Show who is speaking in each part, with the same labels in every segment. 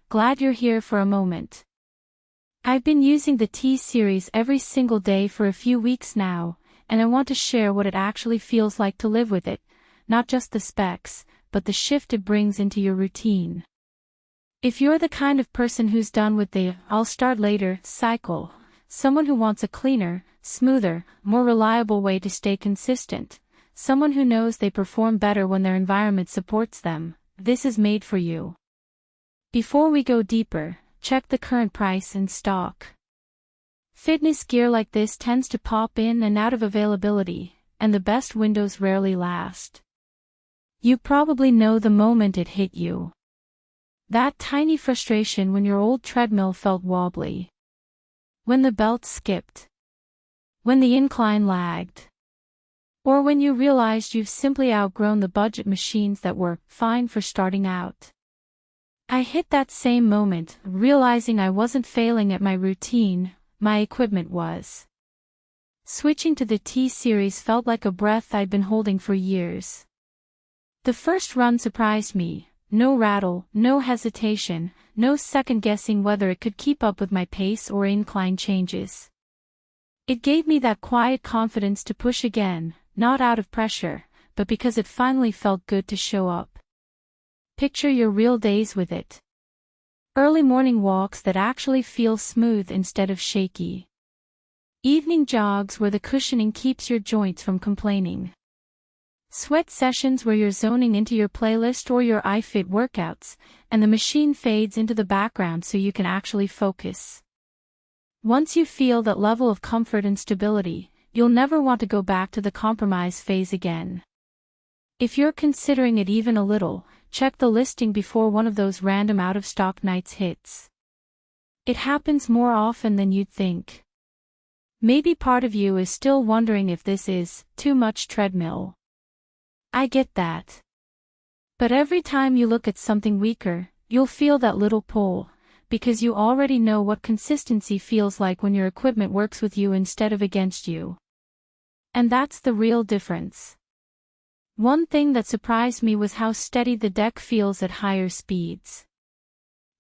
Speaker 1: glad you're here for a moment. I've been using the T Series every single day for a few weeks now, and I want to share what it actually feels like to live with it, not just the specs, but the shift it brings into your routine. If you're the kind of person who's done with the "I'll start later" cycle, someone who wants a cleaner, smoother, more reliable way to stay consistent, someone who knows they perform better when their environment supports them, this is made for you. Before we go deeper, check the current price and stock. Fitness gear like this tends to pop in and out of availability, and the best windows rarely last. You probably know the moment it hit you. That tiny frustration when your old treadmill felt wobbly. When the belt skipped. When the incline lagged. Or when you realized you've simply outgrown the budget machines that were fine for starting out. I hit that same moment, realizing I wasn't failing at my routine, my equipment was. Switching to the T Series felt like a breath I'd been holding for years. The first run surprised me. No rattle, no hesitation, no second-guessing whether it could keep up with my pace or incline changes. It gave me that quiet confidence to push again, not out of pressure, but because it finally felt good to show up. Picture your real days with it. Early morning walks that actually feel smooth instead of shaky. Evening jogs where the cushioning keeps your joints from complaining. Sweat sessions where you're zoning into your playlist or your iFIT workouts, and the machine fades into the background so you can actually focus. Once you feel that level of comfort and stability, you'll never want to go back to the compromise phase again. If you're considering it even a little, check the listing before one of those random out-of-stock nights hits. It happens more often than you'd think. Maybe part of you is still wondering if this is too much treadmill. I get that. But every time you look at something weaker, you'll feel that little pull, because you already know what consistency feels like when your equipment works with you instead of against you. And that's the real difference. One thing that surprised me was how steady the deck feels at higher speeds.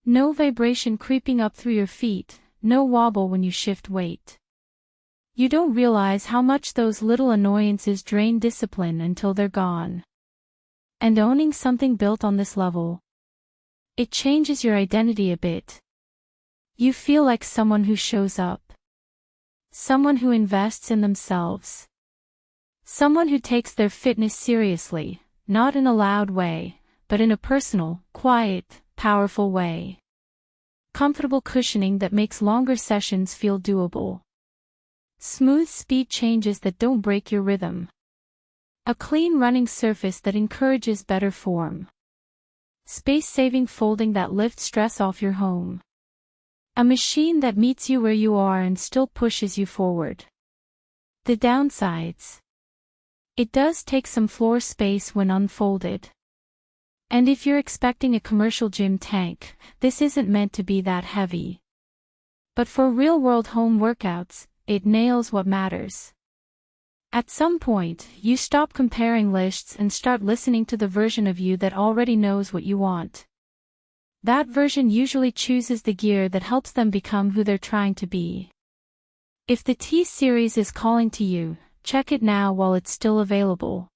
Speaker 1: No vibration creeping up through your feet, no wobble when you shift weight. You don't realize how much those little annoyances drain discipline until they're gone. And owning something built on this level, it changes your identity a bit. You feel like someone who shows up. Someone who invests in themselves. Someone who takes their fitness seriously, not in a loud way, but in a personal, quiet, powerful way. Comfortable cushioning that makes longer sessions feel doable. Smooth speed changes that don't break your rhythm. A clean running surface that encourages better form. Space-saving folding that lifts stress off your home. A machine that meets you where you are and still pushes you forward. The downsides. It does take some floor space when unfolded. And if you're expecting a commercial gym tank, this isn't meant to be that heavy. But for real-world home workouts, it nails what matters. At some point, you stop comparing lists and start listening to the version of you that already knows what you want. That version usually chooses the gear that helps them become who they're trying to be. If the T Series is calling to you, check it now while it's still available.